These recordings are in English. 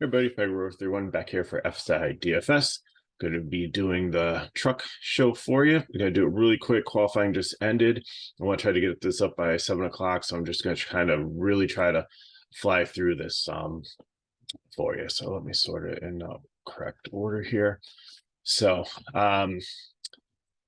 Everybody, February 31 back here for FSI DFS. Going to be doing the truck show for you. We're going to do it really quick. Qualifying just ended. I want to try to get this up by 7 o'clock, so I'm just going to kind of really try to fly through this for you. So let me sort it in correct order here. So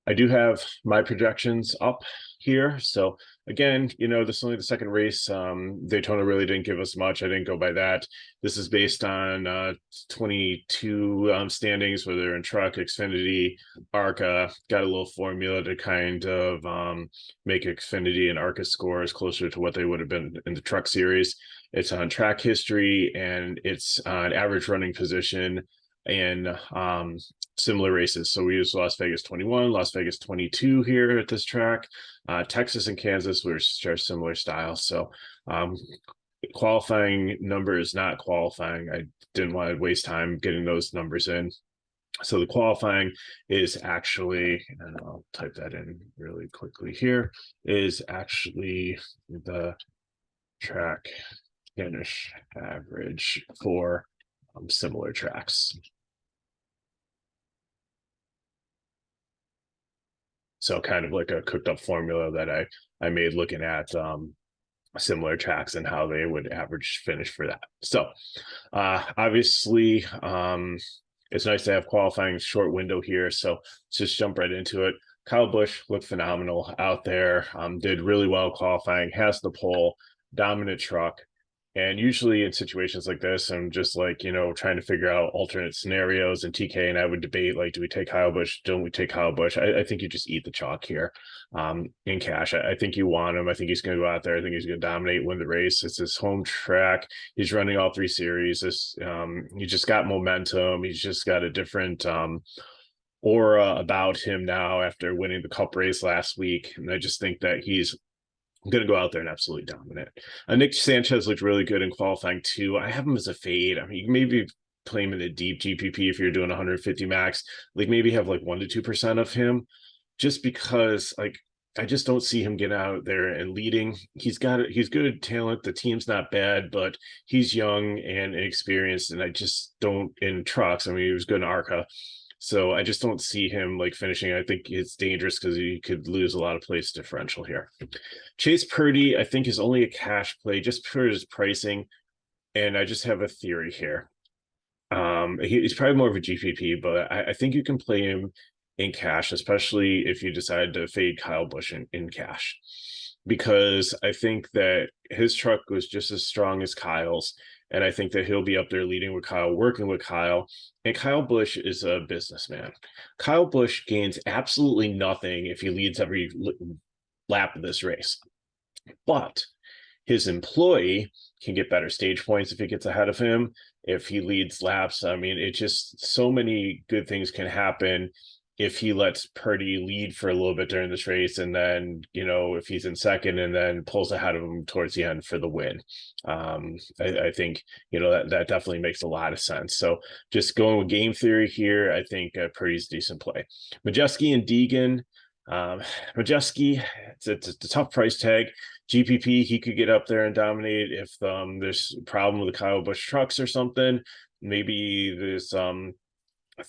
I do have my projections up here. So again, this is only the second race. Daytona really didn't give us much. I didn't go by that. This is based on 22 standings, whether they're in truck, Xfinity, ARCA. Got a little formula to kind of make Xfinity and ARCA scores closer to what they would have been in the truck series. It's on track history and it's on average running position and similar races. So we use Las Vegas 21, Las Vegas 22 here at this track. Texas and Kansas were share similar styles. So qualifying number is not qualifying. I didn't want to waste time getting those numbers in. So the qualifying is actually, and I'll type that in really quickly here, is actually the track finish average for similar tracks. So kind of like a cooked up formula that I made looking at similar tracks and how they would average finish for that. So obviously it's nice to have qualifying short window here. So let's just jump right into it. Kyle Busch looked phenomenal out there, did really well qualifying, has the pole, dominant truck. And usually in situations like this, I'm just like, trying to figure out alternate scenarios. And TK and I would debate, like, do we take Kyle Busch? Don't we take Kyle Busch? I think you just eat the chalk here in cash. I think you want him. I think he's going to go out there. I think he's going to dominate, win the race. It's his home track. He's running all three series. He just got momentum. He's just got a different aura about him now after winning the Cup race last week. And I just think that he's going to go out there and absolutely dominate. Nick Sanchez looked really good in qualifying too. I have him as a fade. I mean, you can maybe play him in a deep GPP if you're doing 150 max, like maybe have like 1 to 2% of him, just because like I just don't see him getting out there and leading. He's good talent. The team's not bad, but he's young and inexperienced, and I just don't in trucks. I mean, he was good in ARCA. So I just don't see him like finishing. I think it's dangerous because he could lose a lot of place differential here. Chase Purdy, I think, is only a cash play just for his pricing. And I just have a theory here. He's probably more of a GPP, but I think you can play him in cash, especially if you decide to fade Kyle Busch in cash. Because I think that his truck was just as strong as Kyle's. And I think that he'll be up there leading with Kyle, working with Kyle. And Kyle Busch is a businessman. Kyle Busch gains absolutely nothing if he leads every lap of this race. But his employee can get better stage points if he gets ahead of him, if he leads laps. I mean, it just so many good things can happen if he lets Purdy lead for a little bit during this race, and then, if he's in second and then pulls ahead of him towards the end for the win. I think, that definitely makes a lot of sense. So just going with game theory here, I think Purdy's a decent play. Majeski and Deegan. Majeski, it's a tough price tag. GPP, he could get up there and dominate if there's a problem with the Kyle Busch trucks or something. Maybe there's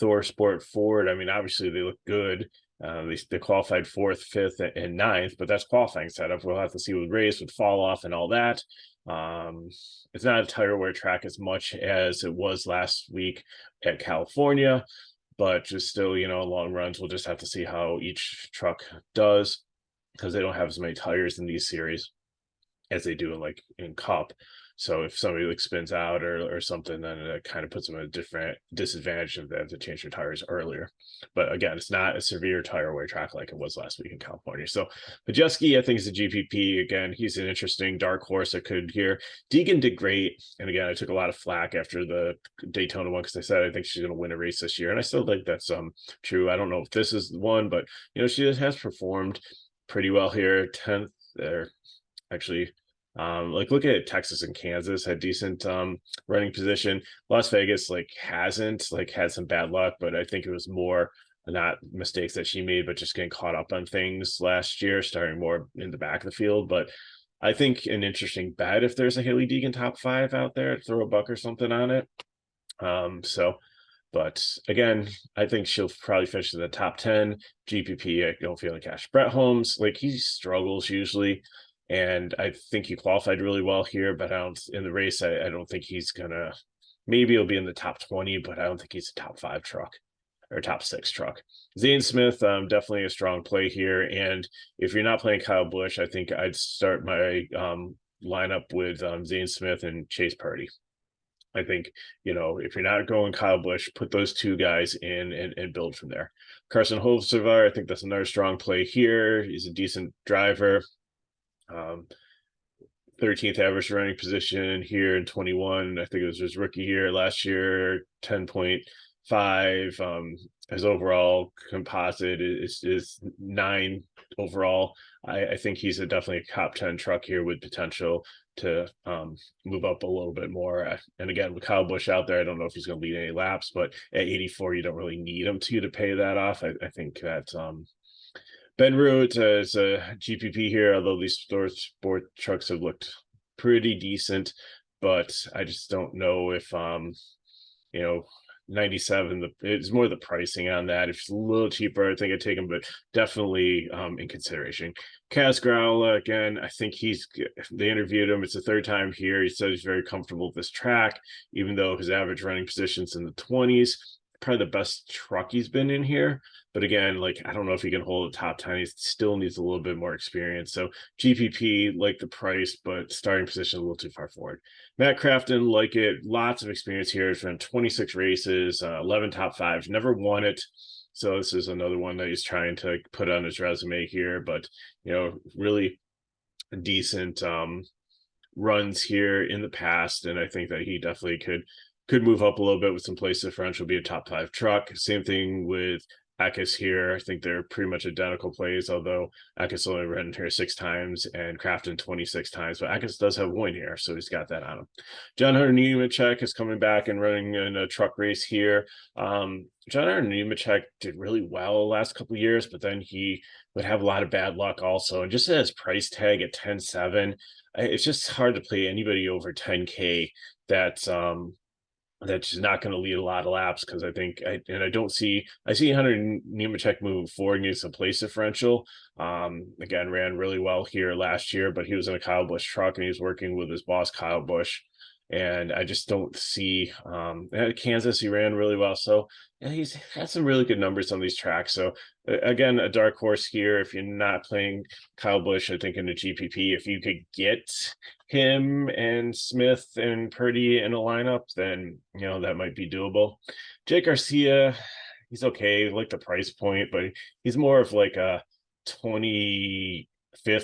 Thor Sport Ford. I mean, obviously they look good. They qualified 4th, 5th, and 9th, but that's qualifying setup. We'll have to see with race, with fall off and all that. It's not a tire wear track as much as it was last week at California, but just still, long runs, we'll just have to see how each truck does, because they don't have as many tires in these series as they do in Cup. So if somebody spins out or something, then it kind of puts them at a different disadvantage if they have to change their tires earlier. But again, it's not a severe tire wear track like it was last week in California. So Majeski, I think, is a GPP. Again, he's an interesting dark horse that could here. Deegan did great. And again, I took a lot of flack after the Daytona one because I said I think she's going to win a race this year. And I still think that's true. I don't know if this is the one, but she has performed pretty well here. 10th there, actually. Look at Texas and Kansas had decent running position. Las Vegas hasn't had some bad luck, but I think it was more not mistakes that she made, but just getting caught up on things last year, starting more in the back of the field. But I think an interesting bet if there's a Haley Deegan top 5 out there, throw a buck or something on it. But again, I think she'll probably finish in the top 10. GPP, I don't feel like cash. Brett Holmes, like he struggles usually, and I think he qualified really well here, but I don't in the race. I don't think he's gonna. Maybe he'll be in the top 20, but I don't think he's a top 5 truck or top 6 truck. Zane Smith, definitely a strong play here. And if you're not playing Kyle Busch, I think I'd start my lineup with Zane Smith and Chase Purdy. I think, if you're not going Kyle Busch, put those two guys in and build from there. Carson Hocevar, I think that's another strong play here. He's a decent driver. 13th average running position here in 21. I think it was his rookie year last year, 10.5. His overall composite is 9 overall. I think he's definitely a top 10 truck here with potential to move up a little bit more. And again, with Kyle Busch out there, I don't know if he's going to lead any laps, but at 84, you don't really need him to pay that off. I think that Ben Root is a GPP here, although these sport trucks have looked pretty decent, but I just don't know if 97, it's more the pricing on that. If it's a little cheaper, I think I'd take him, but definitely in consideration. Kaz Growler, again, I think they interviewed him. It's the 3rd time here. He said he's very comfortable with this track, even though his average running position's in the 20s. Probably the best truck he's been in here. But again, I don't know if he can hold a top 10. He still needs a little bit more experience. So GPP, like the price, but starting position a little too far forward. Matt Crafton, like it. Lots of experience here. He's run 26 races, 11 top 5s, never won it. So this is another one that he's trying to put on his resume here. But, really decent runs here in the past. And I think that he definitely could move up a little bit with some place differential, be a top 5 truck. Same thing with Eckes here. I think they're pretty much identical plays, although Eckes only ran here 6 times and Crafton 26 times, but Eckes does have a win here, so he's got that on him. John Hunter Nemechek is coming back and running in a truck race here. John Hunter Nemechek did really well the last couple of years, but then he would have a lot of bad luck also. And just at his price tag at 10.7, it's just hard to play anybody over 10K that's just not going to lead a lot of laps, because I see Hunter Nemechek moving forward, needs some place differential. Again, ran really well here last year, but he was in a Kyle Busch truck and he's working with his boss, Kyle Busch. And I just don't see at Kansas, he ran really well. So he's had some really good numbers on these tracks. So again, a dark horse here. If you're not playing Kyle Busch, I think in the GPP, if you could get him and Smith and Purdy in a lineup, then that might be doable. Jake Garcia, he's okay, like the price point, but he's more of like a 25th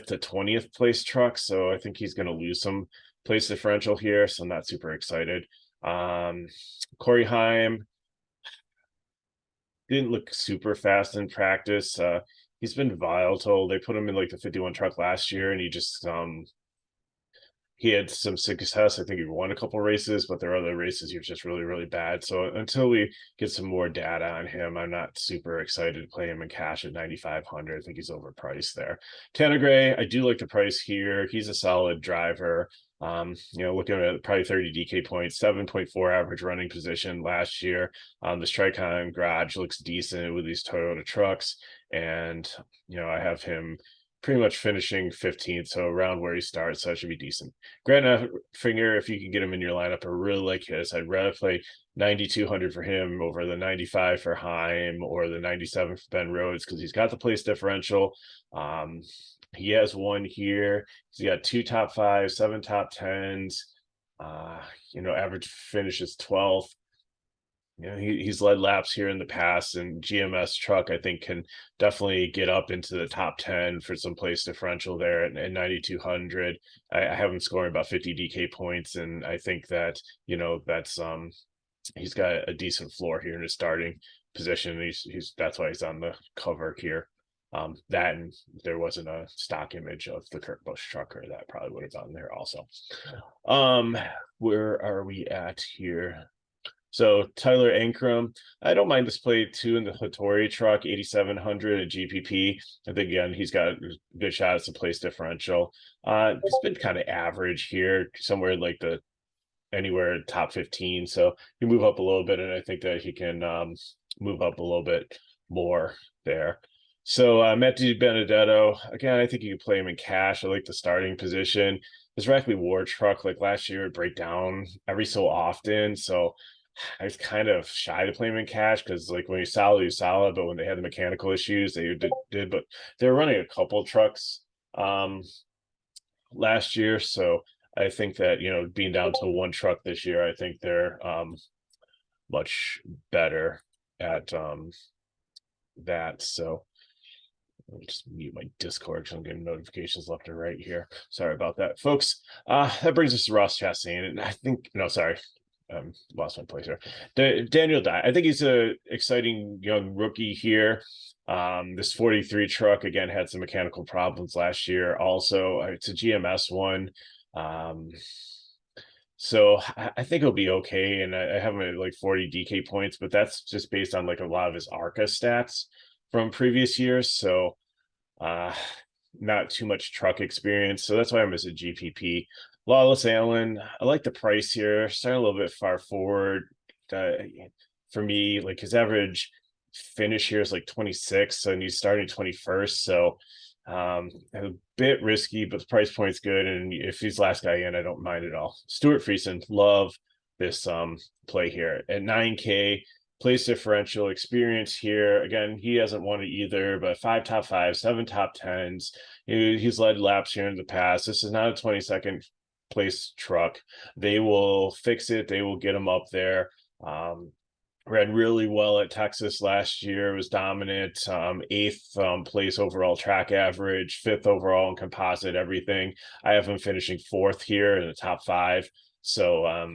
to 20th place truck. So I think he's going to lose some place differential here, so I'm not super excited. Corey Heim didn't look super fast in practice. He's been volatile. They put him in like the 51 truck last year, and he just he had some success. I think he won a couple races, but there are other races he was just really, really bad. So until we get some more data on him, I'm not super excited to play him in cash at 9,500. I think he's overpriced there. Tanner Gray, I do like the price here. He's a solid driver. Looking at probably 30 DK points, 7.4 average running position last year. The Strikeon garage looks decent with these Toyota trucks. And, I have him pretty much finishing 15th, so around where he starts, so that should be decent. Grant Finger, if you can get him in your lineup, I really like his. I'd rather play 9,200 for him over the 95 for Heim or the 97 for Ben Rhodes, because he's got the place differential. He has one here. He's got 2 top 5s, 7 top 10s. Average finish is 12th. He's led laps here in the past, and GMS truck, I think, can definitely get up into the top 10 for some place differential there at 9,200. I have him scoring about 50 DK points, and I think that, that's he's got a decent floor here in his starting position. That's why he's on the cover here. That, and there wasn't a stock image of the Kurt Busch trucker, that probably would have gone there also. Where are we at here? So Tyler Ankrum, I don't mind this play too in the Hattori truck, 8,700 at GPP. I think, again, he's got a good shot at some place differential. It's been kind of average here, somewhere like the anywhere top 15. So he move up a little bit, and I think that he can move up a little bit more there. So Matt Benedetto, again, I think you can play him in cash. I like the starting position. His Rackley Ward truck, like last year, would break down every so often. So I was kind of shy to play him in cash because, like, when he's solid, but when they had the mechanical issues, they did. But they were running a couple trucks last year, so I think that, being down to one truck this year, I think they're much better at that. So let me just mute my Discord because I'm getting notifications left and right here. Sorry about that, folks. That brings us to Ross Chastain, and I think sorry. Lost my place here. Daniel Dye. I think he's a exciting young rookie here. This 43 truck again had some mechanical problems last year. Also, it's a GMS one. So I think he'll be okay. And I have him at like 40 DK points, but that's just based on like a lot of his ARCA stats from previous years. So not too much truck experience. So that's why I'm as a GPP. Lawless Allen, I like the price here. Starting a little bit far forward. For me, like his average finish here is like 26, and he's starting 21st. So a bit risky, but the price point's good. And if he's last guy in, I don't mind at all. Stuart Friesen, love this play here at 9K. Place differential experience here. Again, he hasn't won it either, but 5 top 5, 7 top 10s. He's led laps here in the past. This is not a 22nd place truck. They will fix it. They will get him up there. Ran really well at Texas last year. Was dominant. 8th place overall track average, 5th overall in composite, everything. I have him finishing 4th here in the top 5. So,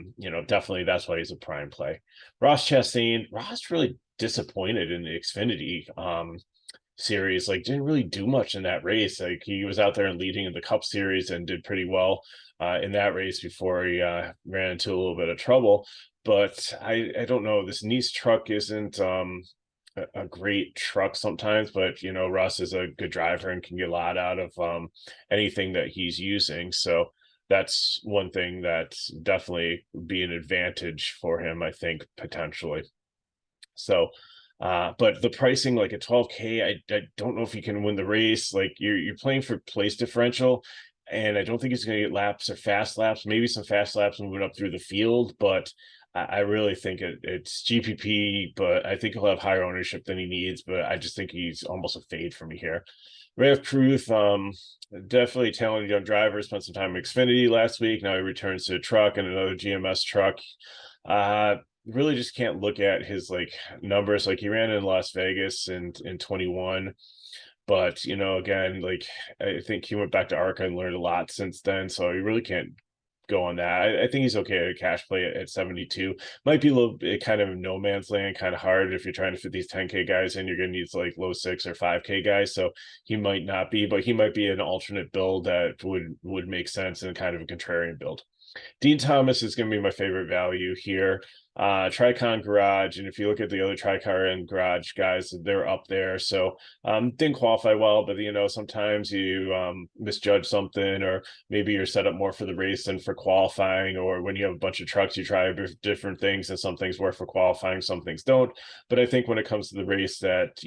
definitely that's why he's a prime play. Ross Chastain, Ross really disappointed in the Xfinity series. Like, didn't really do much in that race. Like, he was out there and leading in the Cup Series and did pretty well in that race before he ran into a little bit of trouble. But I don't know. This Nice truck isn't a great truck sometimes, but Russ is a good driver and can get a lot out of anything that he's using. So that's one thing that definitely would be an advantage for him, I think, potentially. So, but the pricing, like at 12K, I don't know if you can win the race. Like you're playing for place differential, and I don't think he's going to get laps or fast laps. Maybe some fast laps moving up through the field, but I really think it's GPP. But I think he'll have higher ownership than he needs. But I just think he's almost a fade for me here. Rev Cruth, definitely talented young driver. Spent some time in Xfinity last week. Now he returns to a truck and another GMS truck. Really just can't look at his like numbers. Like he ran in Las Vegas in 21, but again, like I think he went back to ARCA and learned a lot since then. So you really can't go on that. I think he's okay at a cash play at 72. Might be a little bit kind of no man's land, kind of hard if you're trying to fit these 10K guys in. You're going to need like low 6 or 5K guys. So he might not be, but he might be an alternate build that would make sense in kind of a contrarian build. Dean Thomas is going to be my favorite value here. Tricon Garage, and if you look at the other Tricar and Garage guys, they're up there. So didn't qualify well, but sometimes you misjudge something, or maybe you're set up more for the race than for qualifying, or when you have a bunch of trucks, you try different things, and some things work for qualifying, some things don't. But I think when it comes to the race, that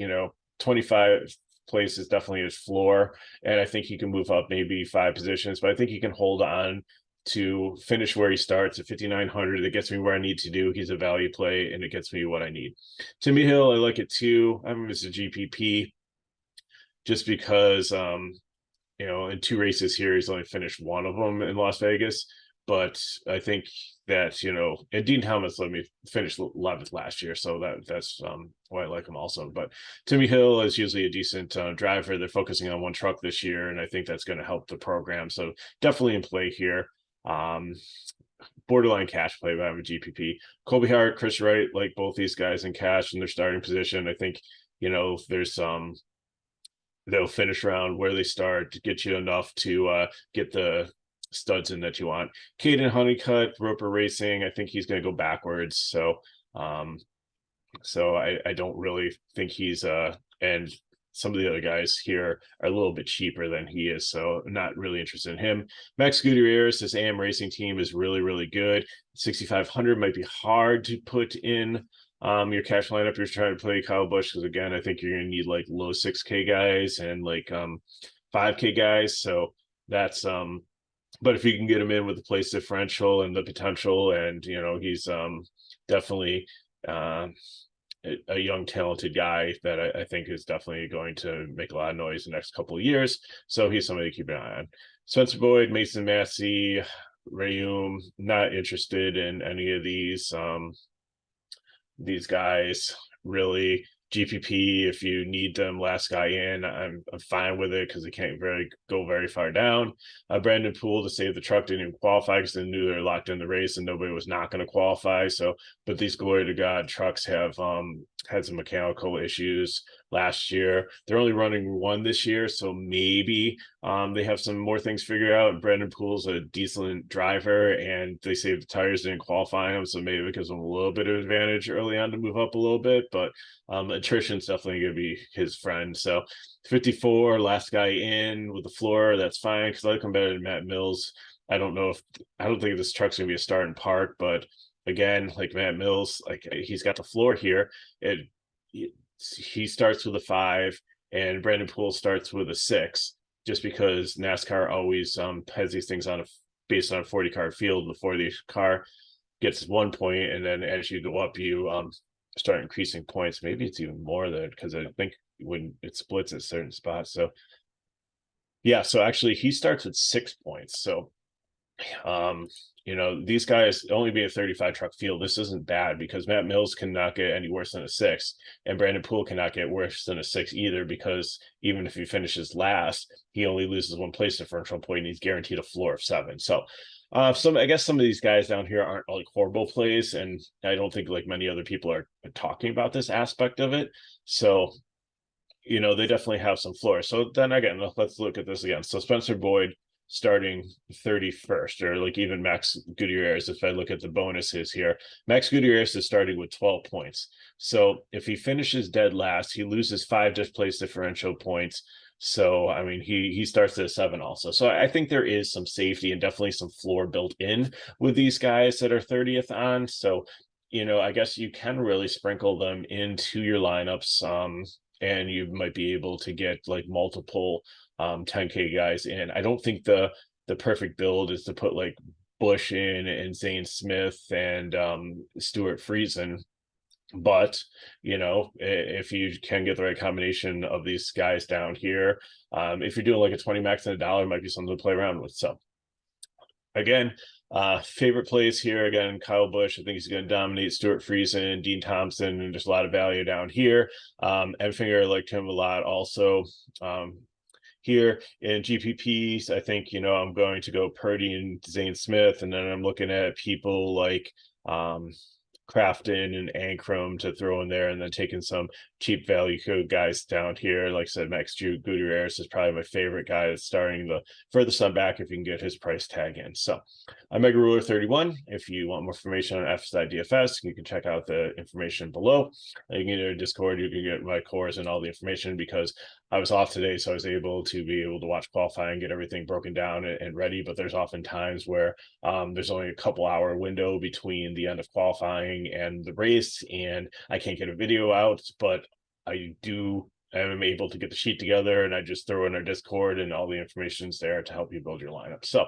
25 place is definitely his floor, and I think he can move up maybe 5 positions, but I think he can hold on to finish where he starts at 5,900. It gets me where I need to do. He's a value play, and it gets me what I need. Timmy Hill, I like it too. I'm as a GPP just because in 2 races here, he's only finished 1 of them in Las Vegas. But I think that and Dean Thomas let me finish 11th last year, so that's why I like him also. But Timmy Hill is usually a decent driver. They're focusing on 1 truck this year, and I think that's going to help the program. So definitely in play here. Borderline cash play, but I have a GPP. Colby Hart, Chris Wright, like both these guys in cash in their starting position. I think there's they'll finish around where they start to get you enough to get the studs in that you want. Caden Honeycutt, Roper Racing, I think he's going to go backwards. So I don't really think he's and some of the other guys here are a little bit cheaper than he is, so I'm not really interested in him. Max Gutierrez, this AM Racing team is really, really good. 6,500 might be hard to put in your cash lineup. You're trying to play Kyle Busch, because again, I think you're going to need like low 6K guys and like 5K guys. So that's but if you can get him in with the place differential and the potential, and he's definitely a young talented guy that I think is definitely going to make a lot of noise the next couple of years. So he's somebody to keep an eye on. Spencer Boyd, Mason Massey, Rayum, not interested in any of these guys really. GPP, if you need them last guy in, I'm fine with it, because they can't really go very far down. Brandon Poole, to save the truck, didn't even qualify because they knew they were locked in the race and nobody was not going to qualify. So, but these glory to God trucks have had some mechanical issues last year. They're only running one this year, so maybe they have some more things figured out. Brandon Poole's a decent driver, and they saved the tires, didn't qualify him, so maybe it gives him a little bit of advantage early on to move up a little bit. But attrition's definitely going to be his friend. So 54, last guy in with the floor, that's fine, because I like him better than Matt Mills. I don't think this truck's going to be a start and park, but again, like Matt Mills, like he's got the floor here. He starts with a 5, and Brandon Poole starts with a 6, just because NASCAR always has these things based on a 40 car field before the car gets 1 point, and then as you go up, you start increasing points. Maybe it's even more than, because I think when it splits at certain spots. So yeah, so actually he starts with 6 points. So these guys only being a 35 truck field, this isn't bad, because Matt Mills cannot get any worse than a 6, and Brandon Poole cannot get worse than a 6 either, because even if he finishes last, he only loses 1 place differential point, and he's guaranteed a floor of 7. So I guess some of these guys down here aren't like horrible plays, and I don't think like many other people are talking about this aspect of it. So they definitely have some floor. So then again, let's look at this again. So Spencer Boyd starting 31st, or like even Max Gutierrez, if I look at the bonuses here, Max Gutierrez is starting with 12 points. So if he finishes dead last, he loses 5 place differential points. So I mean, he starts at a 7 also. So I think there is some safety and definitely some floor built in with these guys that are 30th on. So I guess you can really sprinkle them into your lineups, and you might be able to get like multiple 10K guys in. I don't think the perfect build is to put like Busch in and Zane Smith and Stuart Friesen. But if you can get the right combination of these guys down here, if you're doing like a 20 max and $1, it might be something to play around with. So again, favorite plays here, again, Kyle Busch, I think he's going to dominate. Stuart Friesen, Dean Thompson, and there's a lot of value down here. Enfinger, I liked him a lot also. Here in GPPs, I think I'm going to go Purdy and Zane Smith, and then I'm looking at people like Crafton and Ankrum to throw in there, and then taking some cheap value code guys down here. Like I said, Max Gutierrez is probably my favorite guy that's starting the furthest on back if you can get his price tag in. So I'm Mega Ruler 31. If you want more information on FSI DFS, you can check out the information below. You can get a Discord, you can get my cores and all the information, because I was off today, so I was able to watch qualifying, get everything broken down and ready. But there's often times where there's only a couple hour window between the end of qualifying and the race, and I can't get a video out, but I'm able to get the sheet together, and I just throw in our Discord, and all the information's there to help you build your lineup. So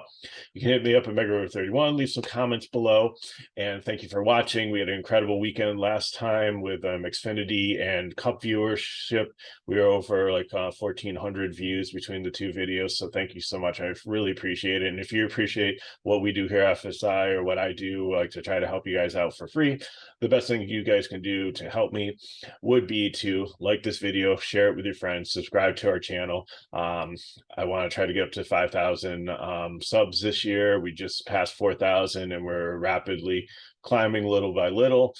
you can hit me up at Mega31, leave some comments below, and thank you for watching. We had an incredible weekend last time with Xfinity and Cup viewership. We were over like 1,400 views between the two videos, so thank you so much. I really appreciate it. And if you appreciate what we do here at FSI, or what I do, like to try to help you guys out for free, the best thing you guys can do to help me would be to like this video, share it with your friends, subscribe to our channel. I want to try to get up to 5,000 subs this year. We just passed 4,000, and we're rapidly climbing little by little.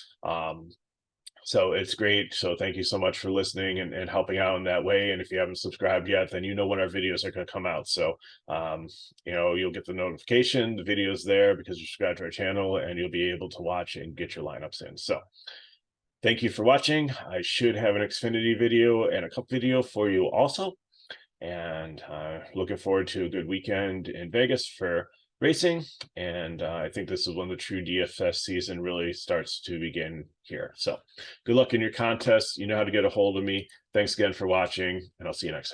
So it's great. So thank you so much for listening and helping out in that way. And if you haven't subscribed yet, then when our videos are going to come out. So you'll get the notification, the videos there, because you're subscribed to our channel, and you'll be able to watch and get your lineups in. So thank you for watching. I should have an Xfinity video and a Cup video for you also. And looking forward to a good weekend in Vegas for racing. And I think this is when the true DFS season really starts to begin here. So good luck in your contests. You know how to get a hold of me. Thanks again for watching, and I'll see you next time.